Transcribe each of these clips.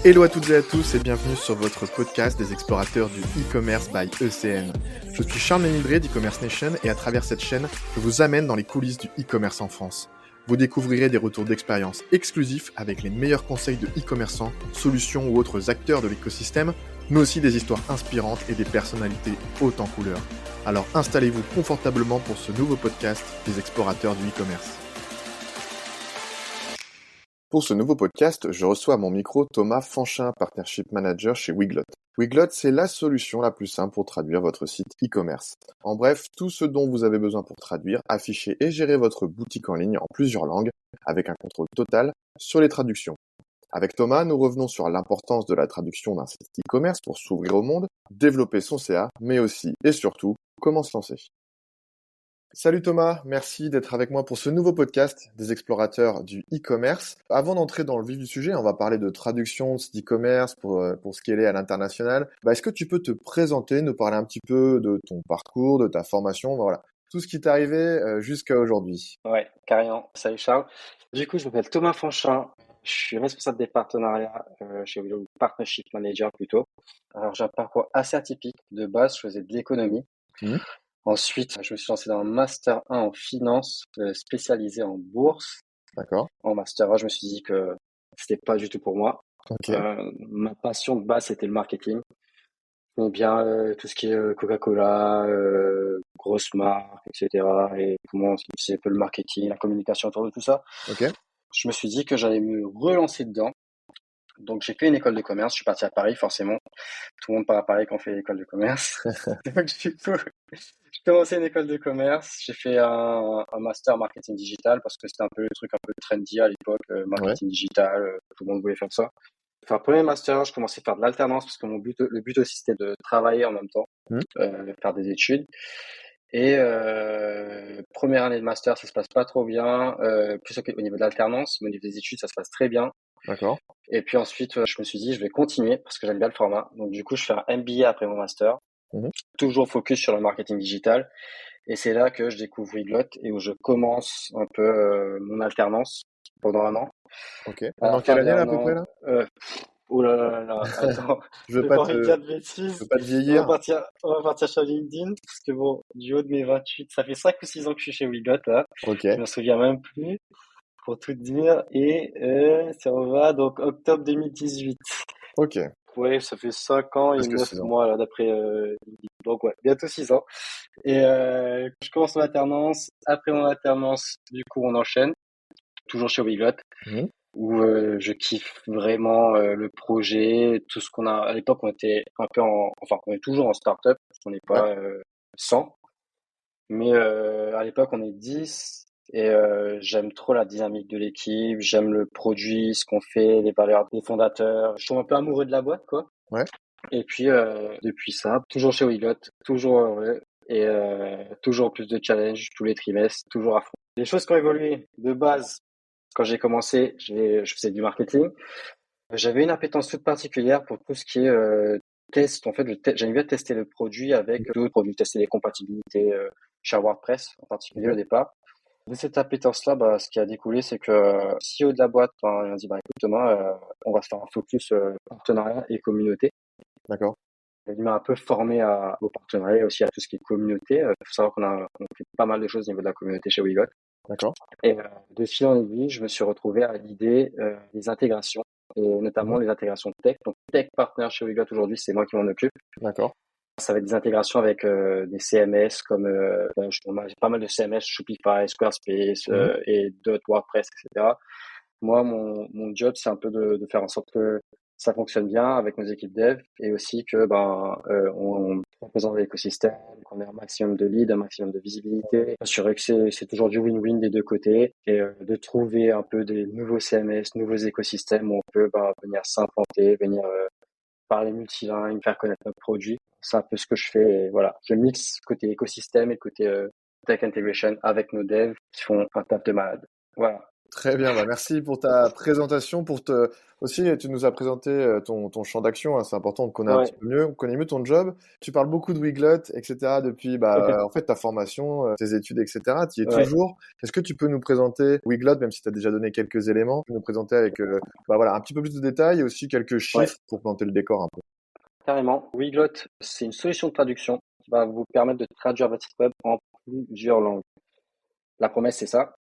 Hello à toutes et à tous et bienvenue sur votre podcast des explorateurs du e-commerce by ECN. Je suis Charles Ménildré d'e-commerce Nation et à travers cette chaîne, je vous amène dans les coulisses du e-commerce en France. Vous découvrirez des retours d'expérience exclusifs avec les meilleurs conseils de e-commerçants, solutions ou autres acteurs de l'écosystème, mais aussi des histoires inspirantes et des personnalités hautes en couleur. Alors installez-vous confortablement pour ce nouveau podcast des explorateurs du e-commerce. Pour ce nouveau podcast, je reçois à mon micro Thomas Fanchin, Partnership Manager chez Weglot. Weglot, c'est la solution la plus simple pour traduire votre site e-commerce. En bref, tout ce dont vous avez besoin pour traduire, afficher et gérer votre boutique en ligne en plusieurs langues, avec un contrôle total sur les traductions. Avec Thomas, nous revenons sur l'importance de la traduction d'un site e-commerce pour s'ouvrir au monde, développer son CA, mais aussi et surtout, comment se lancer. Salut Thomas, merci d'être avec moi pour ce nouveau podcast des explorateurs du e-commerce. Avant d'entrer dans le vif du sujet, on va parler de traduction de site e-commerce pour scaler à l'international. Est-ce que tu peux te présenter, nous parler un petit peu de ton parcours, de ta formation, voilà, tout ce qui t'est arrivé jusqu'à aujourd'hui. Ouais, carrément. Salut Charles. Du coup, je m'appelle Thomas Fanchin. Je suis responsable des partenariats chez Willow, Partnership Manager plutôt. Alors, j'ai un parcours assez atypique. De base, je faisais de l'économie. Mhm. Ensuite, je me suis lancé dans un Master 1 en finance, spécialisé en bourse. D'accord. En Master 1, je me suis dit que c'était pas du tout pour moi. Ok. Ma passion de base, c'était le marketing. J'aimais bien tout ce qui est Coca-Cola, grosses marques, etc. Et comment c'est un peu le marketing, la communication autour de tout ça. Ok. Je me suis dit que j'allais me relancer dedans. Donc j'ai fait une école de commerce, je suis parti à Paris forcément. Tout le monde part à Paris quand on fait l'école de commerce. Donc du coup, j'ai commencé une école de commerce, j'ai fait un master marketing digital parce que c'était un peu le truc un peu trendy à l'époque, Ouais. marketing digital, tout le monde voulait faire ça. Enfin, premier master, je commençais à faire de l'alternance parce que le but aussi c'était de travailler en même temps, Mhm. faire des études. Et première année de master, ça se passe pas trop bien, plus au niveau de l'alternance, mais au niveau des études, ça se passe très bien. D'accord. Et puis ensuite, je me suis dit, je vais continuer parce que j'aime bien le format. Donc du coup, je fais un MBA après mon master, Mhm. toujours focus sur le marketing digital. Et c'est là que je découvre Weglot et où je commence un peu mon alternance pendant un an. Ok. À On est la dans quelle fin de année là à un peu près an, là? oh là là là là, attends, Je veux j'ai pas pas envie de te, dire de je veux bêtises. pas te vieillir. On va partir sur LinkedIn parce que bon, du haut de mes 28, ça fait 5 ou 6 ans que je suis chez Weglot là. Ok. Je me souviens même plus pour tout dire. Et ça on va donc octobre 2018. Ok. Ouais, ça fait 5 ans et Presque 9 6 ans. mois là d'après LinkedIn. Donc ouais, bientôt 6 ans. Et je commence mon alternance. Après mon alternance, du coup, on enchaîne, toujours chez Weglot, Mhm. où je kiffe vraiment le projet, tout ce qu'on a. À l'époque, on était un peu enfin, on est toujours en start-up, on n'est Ouais. pas 100, mais à l'époque, on est 10. Et j'aime trop la dynamique de l'équipe, j'aime le produit, ce qu'on fait, les valeurs des fondateurs. Je suis un peu amoureux de la boîte, quoi. Ouais. Et puis, depuis ça, toujours chez Weglot, toujours heureux et toujours plus de challenges tous les trimestres, toujours à fond. Les choses qui ont évolué de base, quand j'ai commencé, je faisais du marketing. J'avais une appétence toute particulière pour tout ce qui est test. En fait, j'aime bien tester le produit avec d'autres produits, tester les compatibilités chez WordPress en particulier au Ok. départ. De cette appétence-là, ce qui a découlé, c'est que CEO de la boîte, il m'a dit, écoute Thomas, on va se faire un focus partenariat et communauté. D'accord. Il m'a un peu formé au partenariat et aussi à tout ce qui est communauté. Il faut savoir on fait pas mal de choses au niveau de la communauté chez Weglot. D'accord. Et de fil en aiguille, je me suis retrouvé à l'idée des intégrations, et Mhm. notamment les intégrations tech. Donc, tech partner chez Weglot aujourd'hui, c'est moi qui m'en occupe. D'accord. Ça va être des intégrations avec des CMS comme j'ai pas mal de CMS, Shopify, Squarespace Mhm. et d'autres WordPress, etc. Moi, mon job, c'est un peu de faire en sorte que ça fonctionne bien avec nos équipes dev et aussi que on représente l'écosystème, qu'on ait un maximum de leads, un maximum de visibilité, assurer que c'est toujours du win-win des deux côtés et de trouver un peu des nouveaux CMS, nouveaux écosystèmes où on peut venir s'implanter, venir parler multilingue, faire connaître notre produit. C'est un peu ce que je fais et voilà. Je mixe côté écosystème et côté tech integration avec nos devs qui font un taf de malade. Voilà. Très bien, merci pour ta présentation, aussi, tu nous as présenté ton champ d'action, hein, c'est important de connaître un petit Ouais, peu mieux, on connaît mieux ton job. Tu parles beaucoup de Weglot, etc. depuis, en fait, ta formation, tes études, etc. Tu y es ouais, toujours. Est-ce que tu peux nous présenter Weglot, même si tu as déjà donné quelques éléments, tu peux nous présenter avec, un petit peu plus de détails et aussi quelques ouais, chiffres pour planter le décor un peu. carrément. Weglot, c'est une solution de traduction qui va vous permettre de traduire votre site web en plusieurs langues. La promesse, c'est ça.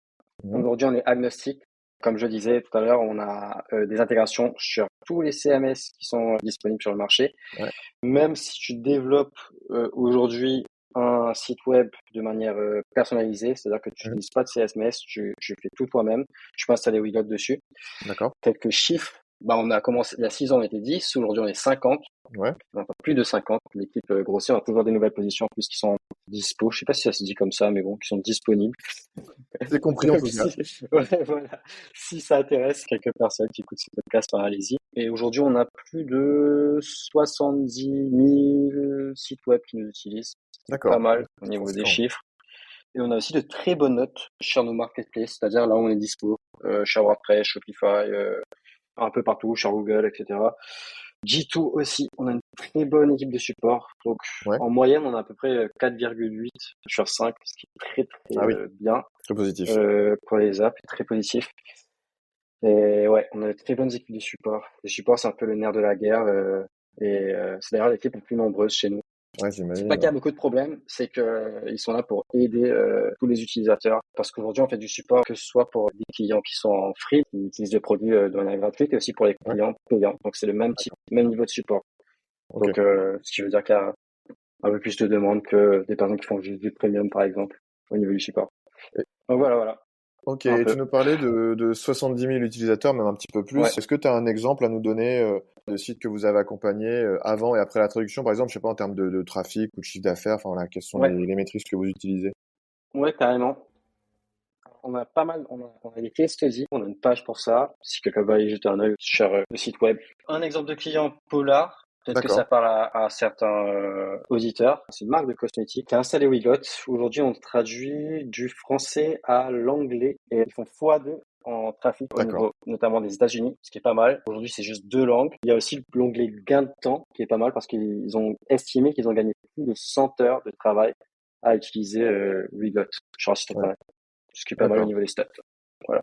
Mhm. Aujourd'hui, on est agnostique. Comme je disais tout à l'heure, on a des intégrations sur tous les CMS qui sont disponibles sur le marché. Ouais. Même si tu développes aujourd'hui un site web de manière personnalisée, c'est-à-dire que tu Mhm. n'utilises pas de CMS, tu fais tout toi-même. Tu peux installer Weglot dessus. D'accord. Quelques chiffres. On a commencé, il y a 6 ans, on était 10. Aujourd'hui, on est 50. Ouais. Enfin, plus de 50. L'équipe grossit. On a toujours des nouvelles positions en plus qui sont dispo. Je sais pas si ça se dit comme ça, mais bon, qui sont disponibles. C'est compris en Donc, tout cas. ouais, voilà. Si ça intéresse quelques personnes qui écoutent ce podcast, allez-y. Et aujourd'hui, on a plus de 70 000 sites web qui nous utilisent. C'est pas D'accord. mal au C'est niveau des conséquent. chiffres. Et on a aussi de très bonnes notes sur nos marketplaces, c'est-à-dire là où on est dispo, chez WordPress, Shopify, un peu partout, sur Google, etc. G2 aussi, on a une très bonne équipe de support. Donc, Ouais. en moyenne, on a à peu près 4,8 sur 5, ce qui est très, très Ah oui, bien très positif. pour les apps, très positif. Et ouais, on a de très bonnes équipes de support. Les supports, c'est un peu le nerf de la guerre. C'est d'ailleurs l'équipe la plus nombreuse chez nous. Ouais, C'est pas j'imagine. qu'il y a beaucoup de problèmes, c'est que ils sont là pour aider tous les utilisateurs. Parce qu'aujourd'hui, on fait du support que ce soit pour des clients qui sont en free, qui utilisent le produit de manière gratuite, et aussi pour les Ouais, clients payants. Donc c'est le même type, même niveau de support. ok. Donc ce qui veut dire qu'il y a un peu plus de demandes que des personnes qui font juste du premium, par exemple, au niveau du support. Et- Donc voilà, ok, un et tu peu. nous parlais de 70 000 utilisateurs, même un petit peu Ouais. plus. Est-ce que tu as un exemple à nous donner de sites que vous avez accompagnés avant et après la traduction, par exemple, je sais pas, en termes de trafic ou de chiffre d'affaires, enfin voilà, quelles sont Ouais, les métriques que vous utilisez? ouais, carrément. On a pas mal, on a des case studies, on a une page pour ça, si quelqu'un va y jeter un œil sur le site web. Un exemple de client Polar, peut-être que ça D'accord, parle à certains auditeurs. C'est une marque de cosmétiques qui a installé Weglot. Aujourd'hui, on traduit du français à l'anglais et ils font x2 en trafic au d'accord, niveau notamment des États-Unis, ce qui est pas mal. Aujourd'hui, c'est juste 2 langues. Il y a aussi l'onglet gain de temps qui est pas mal parce qu'ils ont estimé qu'ils ont gagné plus de 100 heures de travail à utiliser Weglot sur un site ouais, internet, ce qui est pas mal au d'accord. niveau des stats. Voilà.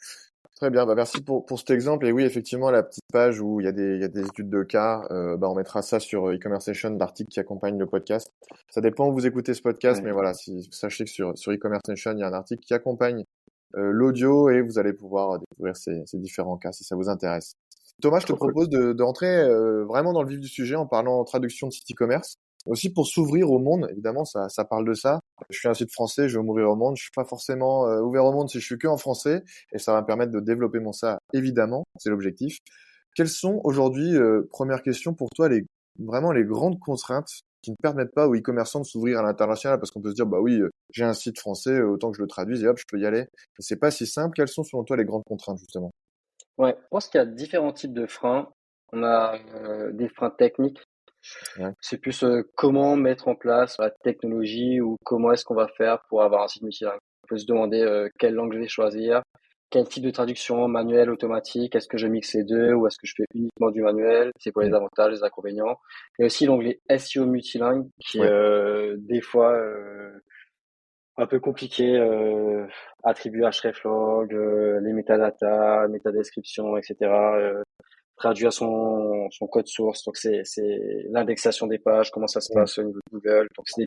Très bien, merci pour cet exemple. Et oui, effectivement, la petite page où il y a des études de cas, on mettra ça sur e-commerce Nation, l'article qui accompagne le podcast. Ça dépend où vous écoutez ce podcast, Ouais. mais voilà, sachez que sur e-commerce Nation, il y a un article qui accompagne l'audio et vous allez pouvoir découvrir ces différents cas si ça vous intéresse. Thomas, je te Trop cool. propose d'entrer vraiment dans le vif du sujet en parlant traduction de site e-commerce. Aussi pour s'ouvrir au monde, évidemment, ça parle de ça. Je suis un site français, je veux m'ouvrir au monde. Je suis pas forcément ouvert au monde si je suis que en français, et ça va me permettre de développer mon ça, évidemment, c'est l'objectif. Quelles sont aujourd'hui, première question pour toi, vraiment les grandes contraintes qui ne permettent pas aux e-commerçants de s'ouvrir à l'international? Parce qu'on peut se dire, bah oui, j'ai un site français, autant que je le traduise et hop, je peux y aller. Mais c'est pas si simple. Quelles sont selon toi les grandes contraintes, justement? Ouais, je pense qu'il y a différents types de freins. On a des freins techniques. Ouais, C'est plus comment mettre en place la technologie ou comment est-ce qu'on va faire pour avoir un site multilingue. On peut se demander quelle langue je vais choisir, quel type de traduction, manuel, automatique, est-ce que je mixe les deux ou est-ce que je fais uniquement du manuel, c'est quoi les mm, avantages, les inconvénients. Et aussi l'onglet SEO multilingue qui est ouais, des fois un peu compliqué, attribuer hreflog, les métadatas, métadescription, etc. Traduire son code source. Donc c'est l'indexation des pages, comment ça se mm, passe au niveau de Google. Donc c'est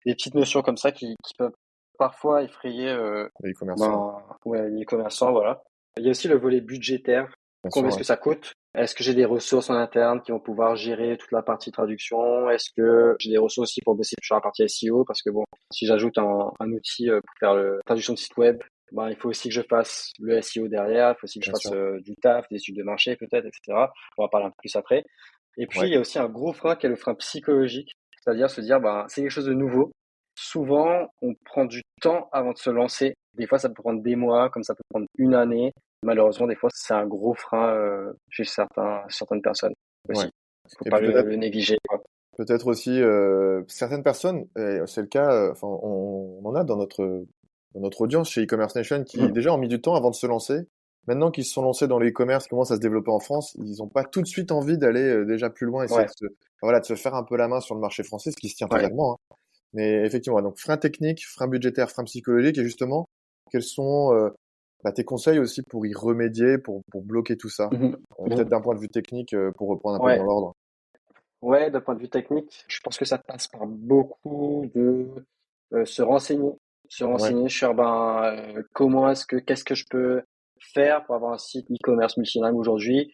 des petites notions comme ça qui peuvent parfois effrayer les e-commerçants, ouais, les commerçants, voilà. Il y a aussi le volet budgétaire. bien sûr, Combien est-ce ouais. que ça coûte? Est-ce que j'ai des ressources en interne qui vont pouvoir gérer toute la partie traduction? Est-ce que j'ai des ressources aussi pour bosser sur la partie SEO? Parce que bon, si j'ajoute un outil pour faire la traduction de site web, il faut aussi que je fasse le SEO derrière, il faut aussi que je Bien fasse sûr. du taf, des études de marché peut-être, etc. On va parler un peu plus après. Et puis, Ouais, il y a aussi un gros frein qui est le frein psychologique, c'est-à-dire se dire, c'est quelque chose de nouveau. Souvent, on prend du temps avant de se lancer. Des fois, ça peut prendre des mois, comme ça peut prendre une année. Malheureusement, des fois, c'est un gros frein chez certaines personnes ouais. aussi. Faut Et pas puis le négliger, quoi. peut-être aussi certaines personnes, et c'est le cas, enfin on en a dans notre dans notre audience chez e-commerce Nation qui déjà ont mis du temps avant de se lancer. Maintenant qu'ils se sont lancés dans le e-commerce, qui commencent à se développer en France, ils n'ont pas tout de suite envie d'aller déjà plus loin, essayer Ouais. de se faire un peu la main sur le marché français, ce qui se tient Ouais. totalement, hein. Mais effectivement, donc frein technique, frein budgétaire, frein psychologique, et justement, quels sont tes conseils aussi pour y remédier, pour bloquer tout ça? Mhm. Peut-être Mhm. d'un point de vue technique, pour reprendre un peu dans Ouais. l'ordre. Ouais, d'un point de vue technique, je pense que ça passe par beaucoup de se renseigner, Ouais, sur comment qu'est-ce que je peux faire pour avoir un site e-commerce multilingue aujourd'hui.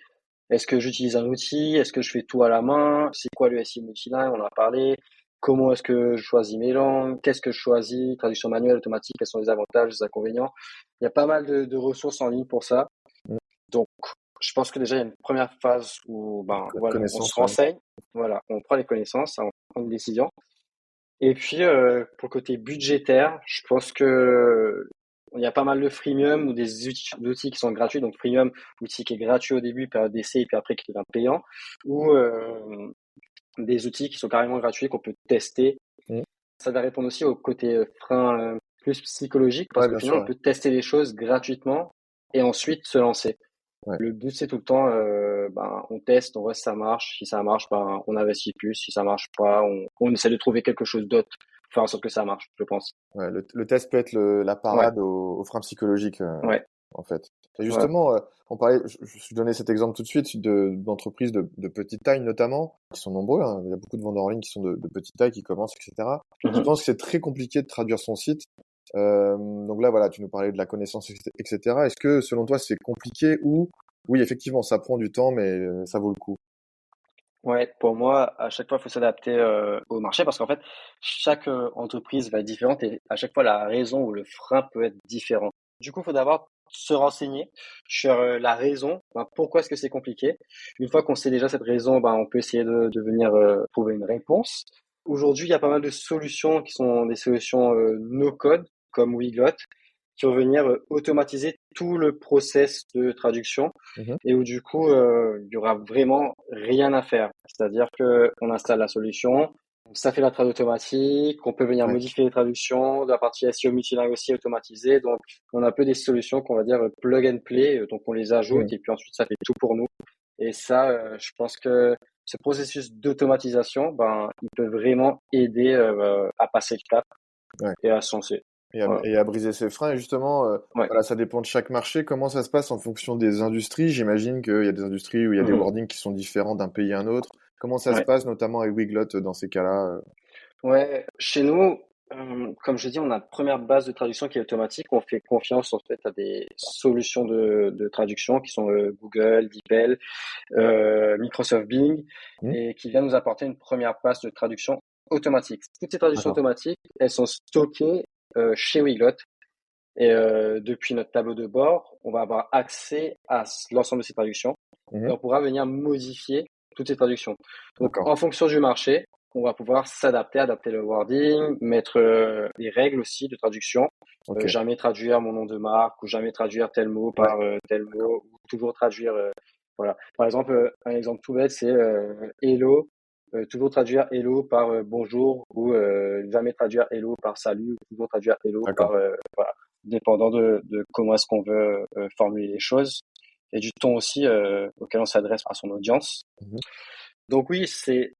Est-ce que j'utilise un outil? Est-ce que je fais tout à la main? C'est quoi le SEO multilingue? On en a parlé. Comment est-ce que je choisis mes langues? Qu'est-ce que je choisis? Traduction manuelle, automatique, quels sont les avantages, les inconvénients? Il y a pas mal de ressources en ligne pour ça. mmh, Donc, je pense que déjà, il y a une première phase où, voilà, on se connaissance, ouais. renseigne, voilà, on prend les connaissances, on prend une décision. Et puis, pour le côté budgétaire, je pense que il y a pas mal de freemium ou des d'outils qui sont gratuits. Donc, freemium, outil qui est gratuit au début, période d'essai, et puis après qui devient payant. Ou des outils qui sont carrément gratuits, qu'on peut tester. Mmh. Ça va répondre aussi au côté frein plus psychologique, parce Ouais, qu'au bien final, sûr, on ouais. peut tester les choses gratuitement et ensuite se lancer. Ouais. Le but, c'est tout le temps, on teste, on voit si ça marche. Si ça marche, on investit plus. Si ça marche pas, on essaie de trouver quelque chose d'autre pour faire en sorte que ça marche, je pense. Ouais, le test peut être la Ouais, parade aux freins psychologiques, ouais, en fait. Et ouais. justement, on parlait, je donnais cet exemple tout de suite d'entreprises de petite taille notamment, qui sont nombreux, hein. Il y a beaucoup de vendeurs en ligne qui sont de petite taille, qui commencent, etc. Qui Mhm. pensent que c'est très compliqué de traduire son site. Donc là, voilà, tu nous parlais de la connaissance, etc. Est-ce que selon toi, c'est compliqué ou oui, effectivement, ça prend du temps, mais ça vaut le coup? Ouais, pour moi, à chaque fois, il faut s'adapter au marché parce qu'en fait, chaque entreprise va être différente et à chaque fois, la raison ou le frein peut être différent. Du coup, il faut d'abord se renseigner sur la raison, pourquoi est-ce que c'est compliqué. Une fois qu'on sait déjà cette raison, on peut essayer de venir trouver une réponse. Aujourd'hui, il y a pas mal de solutions qui sont des solutions no-code, comme Weglot, qui vont venir automatiser tout le process de traduction Mhm. et où du coup, il y aura vraiment rien à faire. C'est-à-dire que on installe la solution, ça fait la trad automatique, on peut venir Ouais. modifier les traductions, de la partie SEO multilingue aussi automatisée. Donc, on a un peu des solutions qu'on va dire plug and play, donc on les ajoute Mhm. et puis ensuite ça fait tout pour nous. Et ça, je pense que ce processus d'automatisation, il peut vraiment aider à passer le cap Ouais. et à se lancer. Voilà. Et à briser ses freins. Et justement, Ouais. voilà, ça dépend de chaque marché. Comment ça se passe en fonction des industries? J'imagine qu'il y a des industries où il y a des Mhm. wordings qui sont différents d'un pays à un autre. Comment ça se Ouais. passe, notamment avec Weglot dans ces cas-là? Ouais, chez nous, comme je dis, on a une première base de traduction qui est automatique. On fait confiance en fait à des solutions de traduction qui sont Google, DeepL, Microsoft Bing, Hmm. et qui viennent nous apporter une première base de traduction automatique. Toutes ces traductions D'accord. automatiques, elles sont stockées chez Weglot. Et depuis notre tableau de bord, on va avoir accès à l'ensemble de ces traductions et Mhm. on pourra venir modifier toutes ces traductions. Donc, D'accord. en fonction du marché, on va pouvoir s'adapter, adapter le wording, mettre les règles aussi de traduction. Ok. Jamais traduire mon nom de marque ou jamais traduire tel mot Ouais. par tel D'accord. mot, ou toujours traduire. Voilà. Par exemple, un exemple tout bête, c'est hello. Toujours traduire hello par bonjour ou jamais traduire hello par salut ou toujours traduire hello par D'accord. voilà, dépendant de comment est-ce qu'on veut formuler les choses et du ton aussi auquel on s'adresse à son audience. Mhm. Donc oui,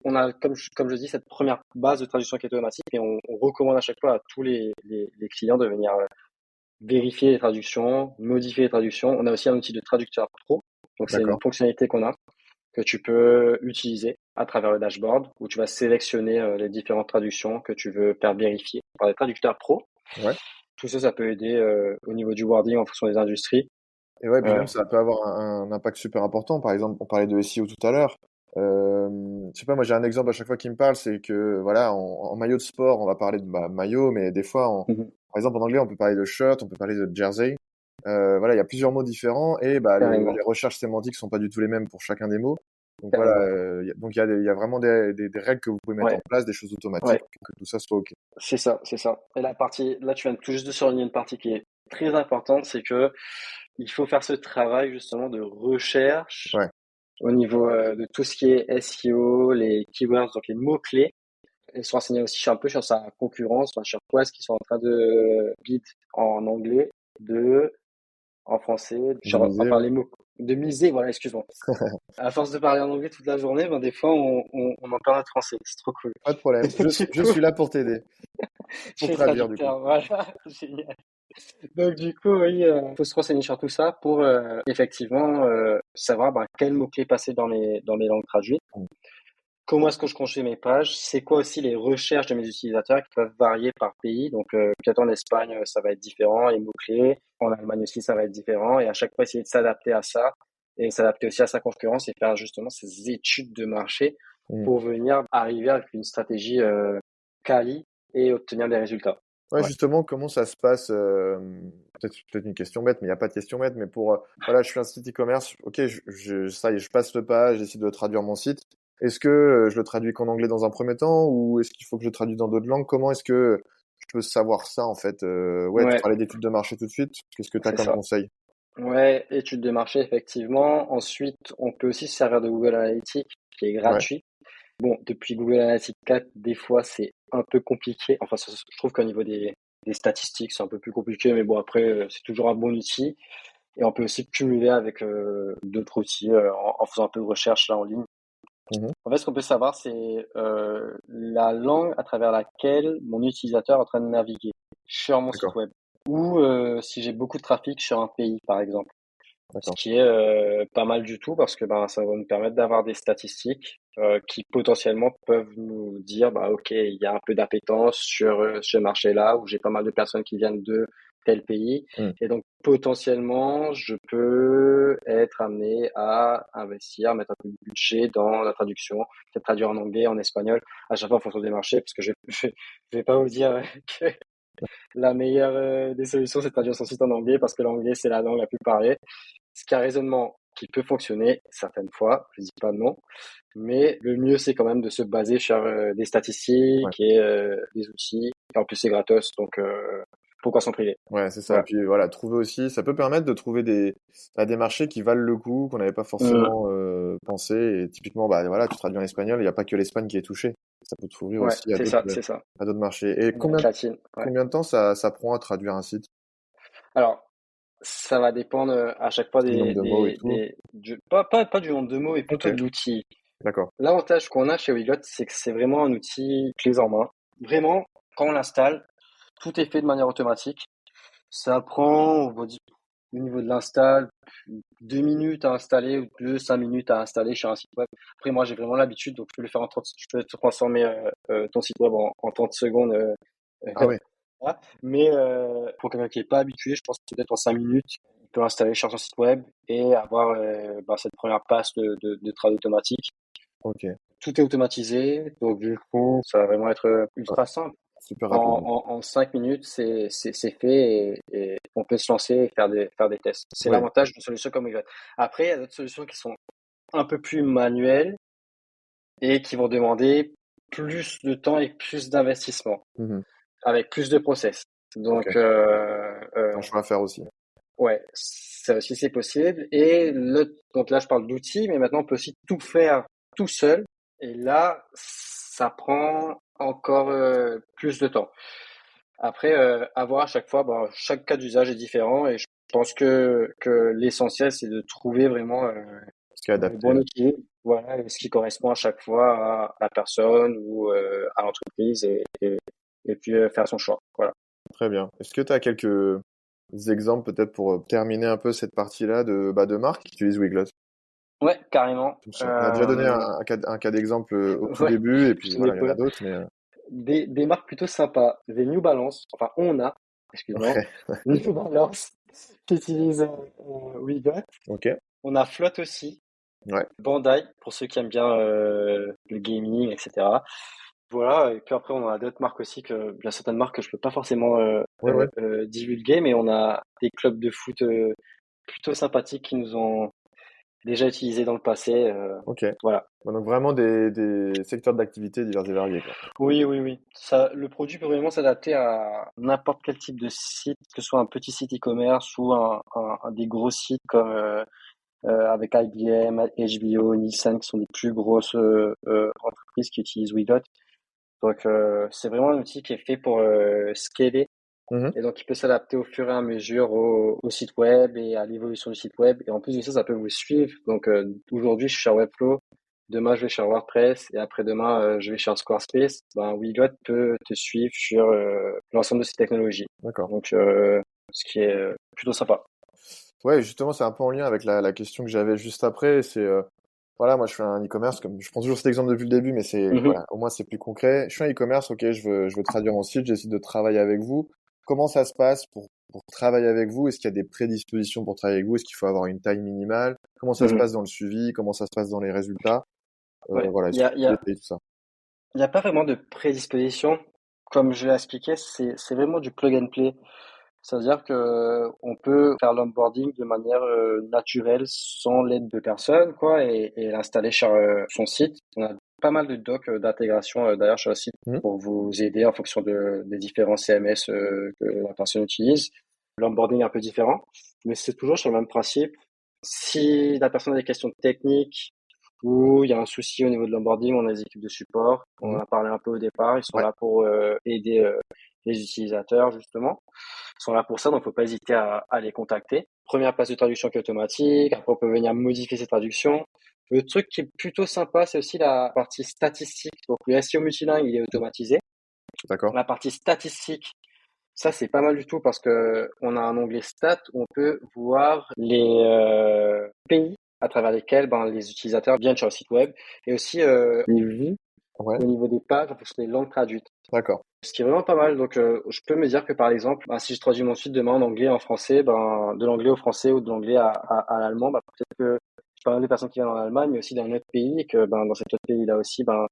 on a, comme je dis, cette première base de traduction qui est automatique et on recommande à chaque fois à tous les clients de venir vérifier les traductions, modifier les traductions. On a aussi un outil de traducteur pro. Donc c'est une D'accord. fonctionnalité qu'on a, que tu peux utiliser à travers le dashboard où tu vas sélectionner les différentes traductions que tu veux faire vérifier par les traducteurs pro. Ouais. Tout ça, ça peut aider au niveau du wording en fonction des industries. Et ouais, puis Euh, même ça peut avoir un impact super important. Par exemple, on parlait de SEO tout à l'heure. Je sais pas, moi j'ai un exemple à chaque fois qui me parle, c'est que voilà, en maillot de sport, on va parler de maillot, mais des fois, mhm, par exemple en anglais, on peut parler de shirt, on peut parler de jersey. Voilà, il y a plusieurs mots différents et carrément, les recherches sémantiques sont pas du tout les mêmes pour chacun des mots. Donc voilà, carrément. donc il y a vraiment des règles que vous pouvez mettre Ouais, en place, des choses automatiques ouais, pour que tout ça soit OK. c'est ça, c'est ça. Et la partie, là, tu viens tout juste de souligner une partie qui est très importante, c'est que il faut faire ce travail justement de recherche Ouais. au niveau de tout ce qui est SEO, les keywords, donc les mots-clés. et se renseigner aussi un peu sur sa concurrence, enfin, sur quoi est-ce qu'ils sont en train de bid en anglais, en français, Divisé, enfin ouais. les mots, de miser, voilà, excuse-moi. À force de parler en anglais toute la journée, ben des fois on en perd notre français, c'est trop cool. Pas de problème. Du Je coup, suis là pour t'aider, je pour fais traduire du coup. traducteur, voilà, génial. Donc du coup, oui, faut se renseigner sur tout ça pour effectivement savoir quels mots-clés passer dans mes langues traduites. Mm. Comment est-ce que je construis mes pages? C'est quoi aussi les recherches de mes utilisateurs qui peuvent varier par pays? Donc, peut-être en Espagne, ça va être différent, les mots-clés. En Allemagne aussi, ça va être différent. Et à chaque fois, essayer de s'adapter à ça et s'adapter aussi à sa concurrence et faire justement ces études de marché Mm. pour venir arriver avec une stratégie quali et obtenir des résultats. Ouais, Ouais, justement, comment ça se passe peut-être une question bête, mais il n'y a pas de question bête, mais pour voilà, je suis un site e-commerce, ok, ça y est, je passe le pas, j'essaie de traduire mon site. Est-ce que je le traduis qu'en anglais dans un premier temps, ou est-ce qu'il faut que je le traduise dans d'autres langues? Comment est-ce que je peux savoir ça en fait? Ouais, tu ouais, parlais d'études de marché tout de suite. Qu'est-ce que tu as c'est comme ça. conseil? Ouais, études de marché, effectivement. Ensuite, on peut aussi se servir de Google Analytics, qui est Ouais. gratuit. Bon, depuis Google Analytics 4, des fois, c'est un peu compliqué. Enfin, je trouve qu'au niveau des statistiques, c'est un peu plus compliqué, mais bon, après, c'est toujours un bon outil. Et on peut aussi cumuler avec d'autres outils en faisant un peu de recherche là en ligne. Mhm. En fait, ce qu'on peut savoir, c'est la langue à travers laquelle mon utilisateur est en train de naviguer sur mon site D'accord, web. Ou si j'ai beaucoup de trafic sur un pays, par exemple. Ce d'accord. qui est pas mal du tout parce que ça va nous permettre d'avoir des statistiques qui potentiellement peuvent nous dire ok, il y a un peu d'appétence sur ce marché-là où j'ai pas mal de personnes qui viennent de tel pays Mm. et donc potentiellement je peux être amené à investir, mettre un peu de budget dans la traduction, peut-être traduire en anglais, en espagnol, à chaque fois en fonction des marchés parce que je vais pas vous dire que la meilleure des solutions c'est de traduire son site en anglais parce que l'anglais c'est la langue la plus parlée. Ce qui est un raisonnement qui peut fonctionner certaines fois, je dis pas non, mais le mieux c'est quand même de se baser sur des Ouais. statistiques et des outils. Et en plus c'est gratos, donc pourquoi s'en priver? Ouais, c'est ça. Et Voilà. puis voilà, trouver aussi, ça peut permettre de trouver des marchés qui valent le coup, qu'on n'avait pas Mmh, forcément pensé. Et typiquement, voilà, tu traduis en espagnol, il n'y a pas que l'Espagne qui est touchée. Ça peut t'ouvrir ouais, aussi c'est ça, c'est ça. à d'autres marchés. Et Amérique latine, ouais. combien de temps ça prend à traduire un site? Alors, ça va dépendre à chaque fois Du nombre de mots et tout? pas du nombre de mots, mais Ok, plutôt de l'outil. d'accord. L'avantage qu'on a chez Wiglot, c'est que c'est vraiment un outil clé en main. Vraiment, quand on l'installe, tout est fait de manière automatique. Ça prend, on va dire, au niveau de l'install, 2 minutes à installer ou 5 minutes à installer sur un site web. Après, moi, j'ai vraiment l'habitude, donc je peux le faire en 30, je peux te transformer ton site web en 30 secondes. Ah ouais, Voilà. Mais pour quelqu'un qui n'est pas habitué, je pense que peut-être en 5 minutes, il peut l'installer sur son site web et avoir cette première passe de trad automatique. ok. Tout est automatisé, donc du coup, ça va vraiment être Ouais, ultra simple. super rapide. En 5 minutes, c'est fait et on peut se lancer et faire des tests. C'est Oui. l'avantage d'une solution comme Wiglet. Après, il y a d'autres solutions qui sont un peu plus manuelles et qui vont demander plus de temps et plus d'investissement, Mhm. avec plus de process. Ok. Donc, C'est un choix à faire aussi. ouais, ça aussi c'est possible. Et donc là, je parle d'outils, mais maintenant on peut aussi tout faire tout seul. Et là, ça prend encore plus de temps. Après, à voir à chaque fois, chaque cas d'usage est différent et je pense que l'essentiel, c'est de trouver vraiment Ce qui est le adapté. bon équilibre, voilà, et ce qui correspond à chaque fois à la personne ou à l'entreprise et puis faire son choix. Voilà. Très bien. Est-ce que tu as quelques exemples peut-être pour terminer un peu cette partie-là de marques qui utilisent Weglot? Ouais, carrément. On a déjà donné un cas d'exemple au tout Ouais, début, et puis je voilà, n'ai il y en a pas. d'autres, mais Des marques plutôt sympas. Des New Balance, enfin on a, excuse-moi, ouais, New Balance qui utilisent Wegot. ok, On a Flotte aussi, ouais, Bandai pour ceux qui aiment bien le gaming, etc. Voilà, et puis après on a d'autres marques aussi il y a certaines marques que je peux pas forcément ouais, ouais, divulguer, mais on a des clubs de foot plutôt sympathiques qui nous ont déjà utilisés dans le passé. ok. Voilà. Bon, donc vraiment des secteurs d'activité divers et variés, quoi. Oui, oui, oui. Le produit peut vraiment s'adapter à n'importe quel type de site, que ce soit un petit site e-commerce ou un des gros sites comme avec IBM, HBO, Nissan, qui sont des plus grosses entreprises qui utilisent Wegot. Donc, c'est vraiment un outil qui est fait pour scaler Mhm. et donc il peut s'adapter au fur et à mesure au site web et à l'évolution du site web. Et en plus de ça, ça peut vous suivre. Donc, aujourd'hui, je suis sur Webflow. Demain, je vais sur WordPress et après-demain, je vais sur Squarespace. Ben, Weglot peut te suivre sur l'ensemble de ces technologies. D'accord. Donc, ce qui est plutôt sympa. Ouais, justement, c'est un peu en lien avec la question que j'avais juste après. C'est voilà, moi je fais un e-commerce, comme je prends toujours cet exemple depuis le début, mais c'est Mhm, voilà, au moins c'est plus concret. Je fais un e-commerce, ok, je veux traduire mon site, j'essaie de travailler avec vous. Comment ça se passe pour travailler avec vous? Est-ce qu'il y a des prédispositions pour travailler avec vous? Est-ce qu'il faut avoir une taille minimale? Comment ça se mhm. passe dans le suivi? Comment ça se passe dans les résultats? Ouais, Voilà, il est-ce y que a, tu il y peux a, détailler tout ça? il y a pas vraiment de prédisposition. Comme je l'ai expliqué, c'est vraiment du plug and play. C'est-à-dire que on peut faire l'onboarding de manière naturelle sans l'aide de personne, quoi, et l'installer sur son site. On a pas mal de docs d'intégration d'ailleurs sur le site Mhm. pour vous aider en fonction des différents CMS que la personne utilise. L'onboarding est un peu différent, mais c'est toujours sur le même principe. Si la personne a des questions techniques ou il y a un souci au niveau de l'onboarding, on a des équipes de support. On Mhm. en a parlé un peu au départ. Ils sont Ouais, là pour aider les utilisateurs, justement. Ils sont là pour ça, donc faut pas hésiter à les contacter. Première phase de traduction qui est automatique. Après, on peut venir modifier ces traductions. Le truc qui est plutôt sympa, c'est aussi la partie statistique. Donc, le SEO multilingue, il est automatisé. d'accord. La partie statistique, ça, c'est pas mal du tout parce que on a un onglet stats où on peut voir les pays à travers lesquels ben, les utilisateurs viennent sur le site web et aussi les vues Ouais, au niveau des pages en fonction des langues traduites. d'accord. Ce qui est vraiment pas mal. Donc, je peux me dire que par exemple, ben, si je traduis mon site demain en anglais, en français, ben, de l'anglais au français ou de l'anglais à l'allemand, ben, peut-être que je parle des personnes qui viennent en Allemagne, mais aussi d'un autre pays et que ben, dans cet autre pays-là aussi, ben,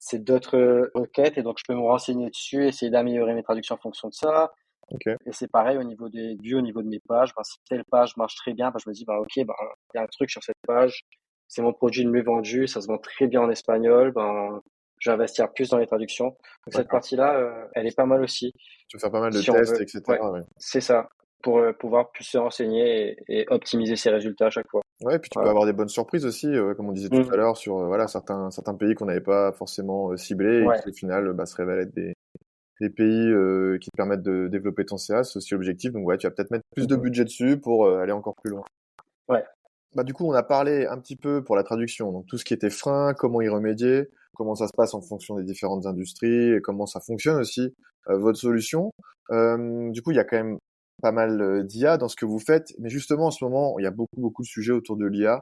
c'est d'autres requêtes et donc je peux me renseigner dessus, essayer d'améliorer mes traductions en fonction de ça. Ok. Et c'est pareil au niveau des vues, au niveau de mes pages. Ben, si telle page marche très bien, ben, je me dis, ben, ok, ben, il y a un truc sur cette page. C'est mon produit le mieux vendu. Ça se vend très bien en espagnol. Ben, je vais investir plus dans les traductions. Donc, cette D'accord. partie-là, elle est pas mal aussi. Tu veux faire pas mal de Si on tests, veut. Ouais, etc. Ouais. c'est ça. Pour pouvoir plus se renseigner et optimiser ses résultats à chaque fois. Ouais, puis tu peux Voilà. avoir des bonnes surprises aussi, comme on disait tout à Mhm. l'heure, sur voilà, certains pays qu'on n'avait pas forcément ciblés et Ouais. qui au final bah, se révèlent être des pays qui te permettent de développer ton CA, c'est aussi l'objectif. Donc ouais, tu vas peut-être mettre plus de Mhm. budget dessus pour aller encore plus loin. Ouais. Bah, du coup, on a parlé un petit peu pour la traduction, donc tout ce qui était frein, comment y remédier, comment ça se passe en fonction des différentes industries, et comment ça fonctionne aussi, votre solution. Du coup, il y a quand même pas mal d'IA dans ce que vous faites, mais justement, en ce moment, il y a beaucoup de sujets autour de l'IA.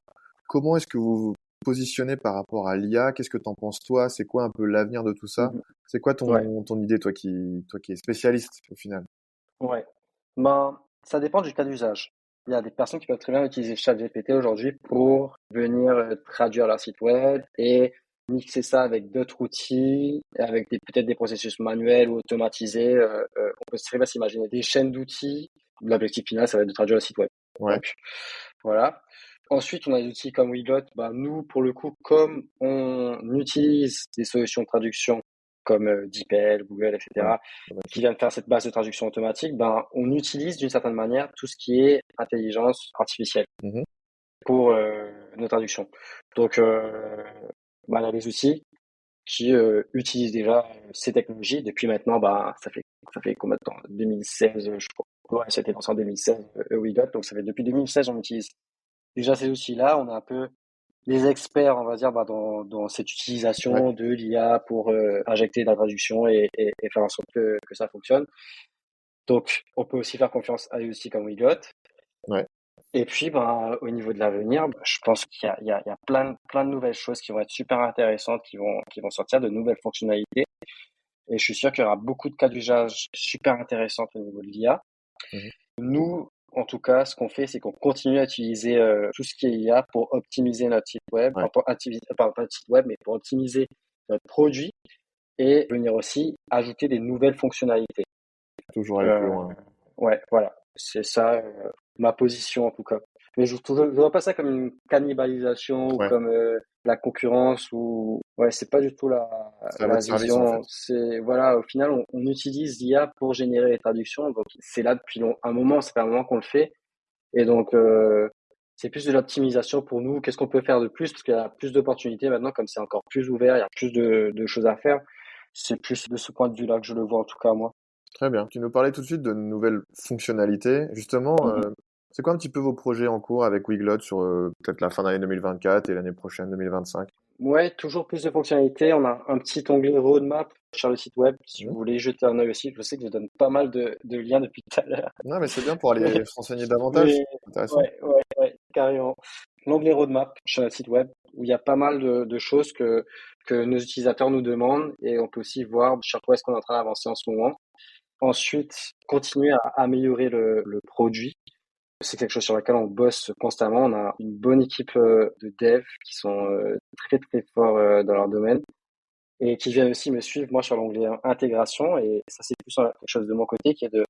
Comment est-ce que vous vous positionnez par rapport à l'IA? Qu'est-ce que t'en penses toi? C'est quoi un peu l'avenir de tout ça? Mhm. C'est quoi Ouais. ton idée, toi qui es spécialiste au final? Ouais. Ben, ça dépend du cas d'usage. Il y a des personnes qui peuvent très bien utiliser ChatGPT aujourd'hui pour venir traduire leur site web et mixer ça avec d'autres outils, avec peut-être des processus manuels ou automatisés. On peut très bien s'imaginer des chaînes d'outils. L'objectif final, ça va être de traduire le site web. Ouais. Donc, voilà. Ensuite, on a des outils comme Weglot. Ben, nous, pour le coup, comme on utilise des solutions de traduction comme DeepL, Google, Ouais. etc., qui Automatique. viennent faire cette base de traduction automatique, ben, on utilise d'une certaine manière tout ce qui est intelligence artificielle Mhm. pour nos traductions. Donc, ben, il y a des outils qui utilisent déjà ces technologies depuis maintenant, ben, ça fait combien de temps? 2016, je crois. Ouais, c'était lancé en 2016, Weglot. Donc, ça fait depuis 2016, on utilise déjà ces outils-là. On est un peu les experts, on va dire, bah, dans cette Ouais. utilisation de l'IA pour injecter de la traduction et faire en sorte que ça fonctionne. Donc, on peut aussi faire confiance à des outils comme Weglot. Ouais. Et puis, ben, au niveau de l'avenir, bah, je pense qu'il y a plein de nouvelles choses qui vont être super intéressantes, qui vont sortir de nouvelles fonctionnalités. Et je suis sûr qu'il y aura beaucoup de cas d'usage super intéressants au niveau de l'IA. Mhm. Nous, en tout cas, ce qu'on fait, c'est qu'on continue à utiliser tout ce qui est IA pour optimiser notre site web, Ouais. enfin, pas notre site web, mais pour optimiser notre produit et venir aussi ajouter des nouvelles fonctionnalités. Toujours aller plus Euh, loin. ouais, voilà, c'est ça ma position en tout cas. Mais je vois pas ça comme une cannibalisation ou Ouais. comme la concurrence ou ouais, c'est pas du tout C'est à la votre service en fait. vision. C'est voilà, au final, on utilise l'IA pour générer les traductions. Donc c'est là depuis un moment, ça fait un moment qu'on le fait. Et donc, c'est plus de l'optimisation pour nous. Qu'est-ce qu'on peut faire de plus? Parce qu'il y a plus d'opportunités maintenant, comme c'est encore plus ouvert, il y a plus de choses à faire. C'est plus de ce point de vue-là que je le vois, en tout cas, moi. Très bien. Tu nous parlais tout de suite de nouvelles fonctionnalités. Justement, c'est quoi un petit peu vos projets en cours avec Wiglot sur peut-être la fin d'année 2024 et l'année prochaine 2025? Ouais, toujours plus de fonctionnalités. On a un petit onglet roadmap sur le site web, si vous Mhm. voulez jeter un œil aussi. Je sais que je donne pas mal de liens depuis tout à l'heure. Non, mais c'est bien pour aller Mais, se renseigner davantage. mais C'est intéressant. ouais, carrément. L'onglet roadmap sur notre site web, où il y a pas mal de choses que nos utilisateurs nous demandent et on peut aussi voir sur quoi est-ce qu'on est en train d'avancer en ce moment. Ensuite, continuer à améliorer le produit. C'est quelque chose sur lequel on bosse constamment. On a une bonne équipe de devs qui sont très très forts dans leur domaine et qui viennent aussi me suivre moi sur l'onglet intégration. Et ça, c'est plus quelque chose de mon côté qui est de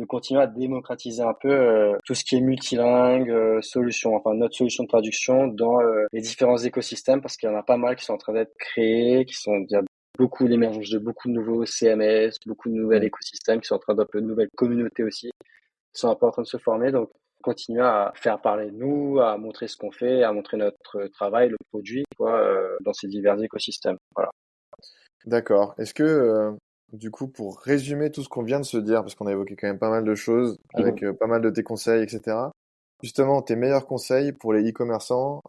continuer à démocratiser un peu tout ce qui est multilingue, enfin notre solution de traduction dans les différents écosystèmes parce qu'il y en a pas mal qui sont en train d'être créés, il y a beaucoup l'émergence de beaucoup de nouveaux CMS, beaucoup de nouveaux Mm. écosystèmes qui sont en train d'un peu de nouvelles communautés aussi qui sont un peu en train de se former. Donc, continuer à faire parler de nous, à montrer ce qu'on fait, à montrer notre travail, le produit, quoi, dans ces divers écosystèmes. Voilà. D'accord. Est-ce que, du coup, pour résumer tout ce qu'on vient de se dire, parce qu'on a évoqué quand même pas mal de choses, avec pas mal de tes conseils, etc. Justement, tes meilleurs conseils pour les e-commerçants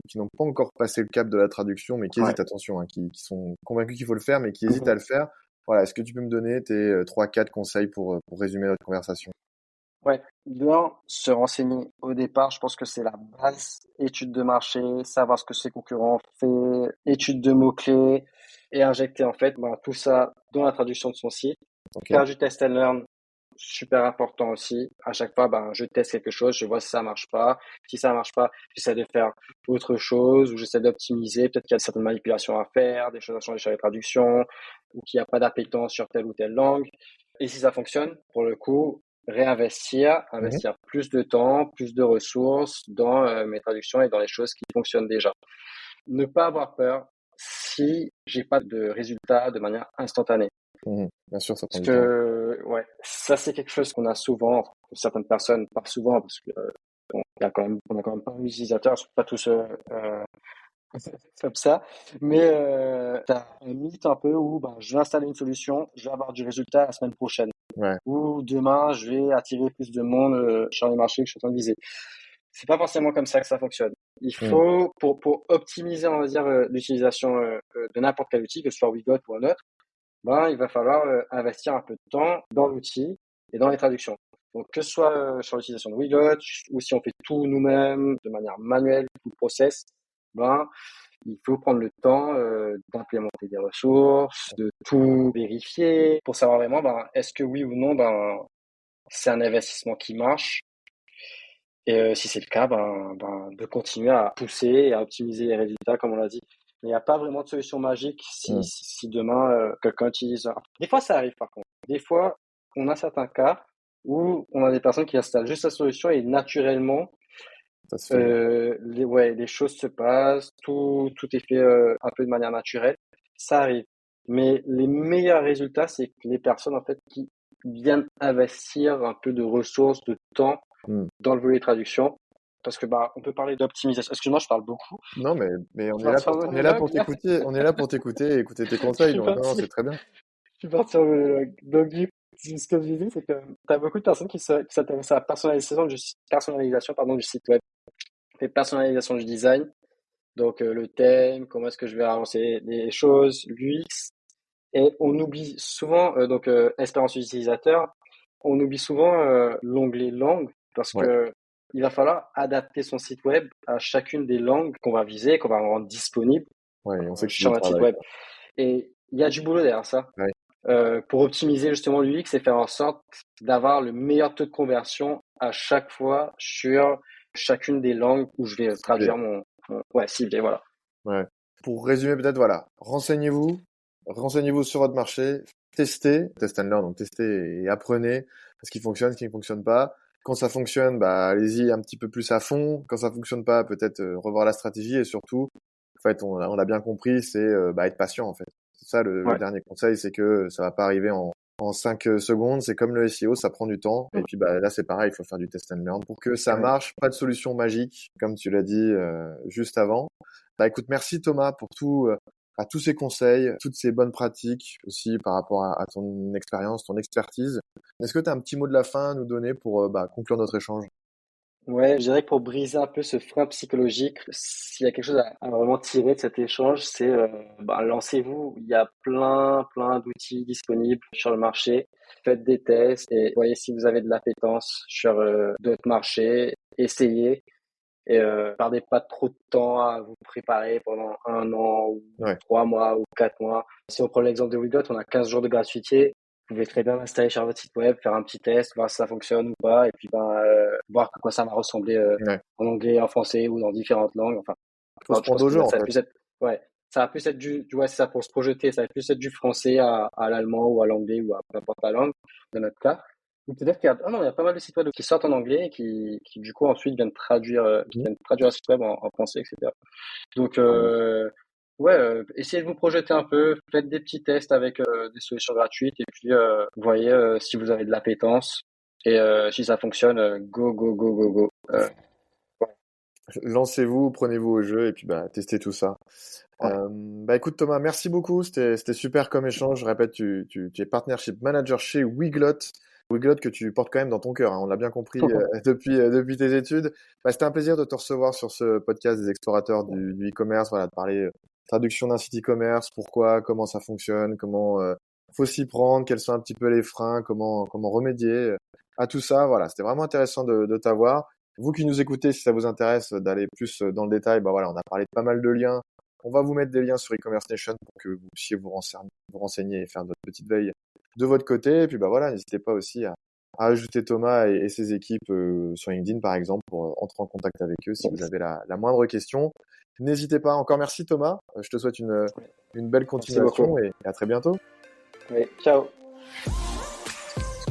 qui n'ont pas encore passé le cap de la traduction, mais qui Ouais. hésitent, attention, hein, qui sont convaincus qu'il faut le faire, mais qui hésitent Mhm. à le faire. Voilà, est-ce que tu peux me donner tes 3-4 conseils pour résumer notre conversation? Ouais. De un, se renseigner au départ, je pense que c'est la base. Étude de marché, savoir ce que ses concurrents font, étude de mots-clés et injecter en fait tout ça dans la traduction de son site. Ok. Faire du test and learn, super important aussi. À chaque fois, je teste quelque chose, je vois si ça marche pas. Si ça marche pas, j'essaie de faire autre chose ou j'essaie d'optimiser. Peut-être qu'il y a certaines manipulations à faire, des choses à changer sur les traductions ou qu'il n'y a pas d'appétence sur telle ou telle langue. Et si ça fonctionne, pour le coup, Mhm. investir plus de temps, plus de ressources dans mes traductions et dans les choses qui fonctionnent déjà. Ne pas avoir peur si j'ai pas de résultats de manière instantanée. Mhm. Bien sûr, ça prend Parce du temps. que, ouais, ça c'est quelque chose qu'on a souvent, enfin, certaines personnes, pas souvent, parce que on a quand même pas d'utilisateurs, ils sont pas tous comme ça. Mais t'as un mythe un peu où je vais installer une solution, je vais avoir du résultat la semaine prochaine. Ouais. Ou demain, je vais attirer plus de monde sur les marchés que je suis en train de viser. C'est pas forcément comme ça que ça fonctionne. Il Mhm. faut, pour optimiser, on va dire, l'utilisation de n'importe quel outil, que ce soit Wigot ou un autre, il va falloir investir un peu de temps dans l'outil et dans les traductions. Donc, que ce soit sur l'utilisation de Wigot ou si on fait tout nous-mêmes de manière manuelle, tout le process, il faut prendre le temps d'implémenter des ressources, de tout vérifier pour savoir vraiment est-ce que oui ou non c'est un investissement qui marche. Et si c'est le cas, de continuer à pousser et à optimiser les résultats, comme on l'a dit. Mais il n'y a pas vraiment de solution magique Mhm. si demain quelqu'un utilise. Des fois, ça arrive par contre. Des fois, on a certains cas où on a des personnes qui installent juste la solution et naturellement, Ça se fait. les choses se passent, tout est fait un peu de manière naturelle. Ça arrive. Mais les meilleurs résultats, c'est que les personnes en fait qui viennent investir un peu de ressources, de temps Mhm. dans le volet traduction. Parce que on peut parler d'optimisation. Excuse-moi, je parle beaucoup. Non, mais Je vais partir en on est là pour monologue là. t'écouter, on est là pour t'écouter et écouter tes Je conseils. suis Donc, non, parti, c'est très bien. je suis parti en monologue. Donc du coup, ce que je disais, c'est que tu as beaucoup de personnes qui s'intéressent à la personnalisation du site web, et personnalisation du design. Donc le thème, comment est-ce que je vais avancer les choses, l'UX. Et on oublie souvent, expérience utilisateur, on oublie souvent l'onglet langue parce Ouais. que il va falloir adapter son site web à chacune des langues qu'on va viser, qu'on va rendre disponible Ouais, on sait que c'est sur du notre site travail, web. quoi. Et il y a du boulot derrière ça. Ouais. Pour optimiser justement l'UX et faire en sorte d'avoir le meilleur taux de conversion à chaque fois sur chacune des langues où je vais Ciblé. traduire ouais, ciblé, voilà. Ouais. Pour résumer, peut-être, voilà. Renseignez-vous sur votre marché. Test and learn, donc testez et apprenez ce qui fonctionne, ce qui ne fonctionne pas. Quand ça fonctionne, allez-y un petit peu plus à fond. Quand ça fonctionne pas, peut-être revoir la stratégie et surtout, en fait, on l'a bien compris, c'est être patient, en fait. C'est ça le Ouais. dernier conseil, c'est que ça va pas arriver en 5 secondes. C'est comme le SEO, ça prend du temps. Et puis là, c'est pareil, il faut faire du test and learn pour que ça Carrément. marche. Pas de solution magique, comme tu l'as dit juste avant. Écoute, merci Thomas pour à tous ces conseils, toutes ces bonnes pratiques aussi par rapport à ton expérience, ton expertise. Est-ce que tu as un petit mot de la fin à nous donner pour conclure notre échange? Ouais, je dirais que pour briser un peu ce frein psychologique, s'il y a quelque chose à vraiment tirer de cet échange, c'est lancez-vous. Il y a plein d'outils disponibles sur le marché. Faites des tests et voyez si vous avez de l'appétence sur d'autres marchés. Essayez et perdez pas trop de temps à vous préparer pendant 1 an ou Ouais. 3 mois ou 4 mois. Si on prend l'exemple de Wigot, on a 15 jours de gratuité. Vous pouvez très bien l'installer sur votre site web, faire un petit test, voir si ça fonctionne ou pas, et puis voir à quoi ça va ressembler Ouais. en anglais, en français ou dans différentes langues. Enfin, Faut se je pense prendre au que jeu, en ça va fait. plus être, ouais, ça va plus être ouais, c'est ça, pour se projeter, ça va plus être du français à l'allemand ou à l'anglais ou à peu importe la langue, dans notre cas. Ou peut-être non, il y a pas mal de sites web qui sortent en anglais et qui du coup ensuite Mmh. viennent traduire un site web en français, etc. Donc, Trop ouais, essayez de vous projeter un peu, faites des petits tests avec des solutions gratuites et puis voyez si vous avez de l'appétence et si ça fonctionne, go, go, go, go, go. Lancez-vous, prenez-vous au jeu et puis testez tout ça. Ouais. Écoute Thomas, merci beaucoup, c'était super comme échange. Je répète, tu es Partnership Manager chez Weglot. Weglot que tu portes quand même dans ton cœur, hein, on l'a bien compris depuis tes études. C'était un plaisir de te recevoir sur ce podcast des explorateurs du e-commerce, voilà, de parler traduction d'un site e-commerce, pourquoi, comment ça fonctionne, comment faut s'y prendre, quels sont un petit peu les freins, comment remédier à tout ça. Voilà, c'était vraiment intéressant de t'avoir. Vous qui nous écoutez, si ça vous intéresse d'aller plus dans le détail, voilà, on a parlé de pas mal de liens. On va vous mettre des liens sur e-commerce nation pour que vous puissiez vous renseigner et faire votre petite veille de votre côté. Et puis voilà, n'hésitez pas aussi à ajouter Thomas et ses équipes sur LinkedIn par exemple pour entrer en contact avec eux si vous avez la moindre question. N'hésitez pas. Encore merci Thomas. Je te souhaite une belle Merci beaucoup. continuation et à très bientôt. Oui, ciao.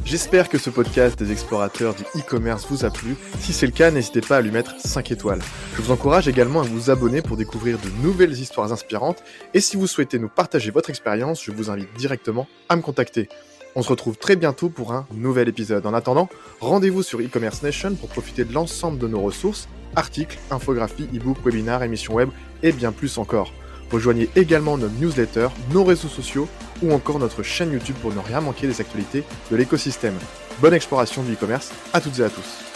J'espère que ce podcast des explorateurs du e-commerce vous a plu. Si c'est le cas, n'hésitez pas à lui mettre 5 étoiles. Je vous encourage également à vous abonner pour découvrir de nouvelles histoires inspirantes. Et si vous souhaitez nous partager votre expérience, je vous invite directement à me contacter. On se retrouve très bientôt pour un nouvel épisode. En attendant, rendez-vous sur e-commerce nation pour profiter de l'ensemble de nos ressources, articles, infographies, e-books, webinaires, émissions web et bien plus encore. Rejoignez également notre newsletter, nos réseaux sociaux ou encore notre chaîne YouTube pour ne rien manquer des actualités de l'écosystème. Bonne exploration du e-commerce à toutes et à tous.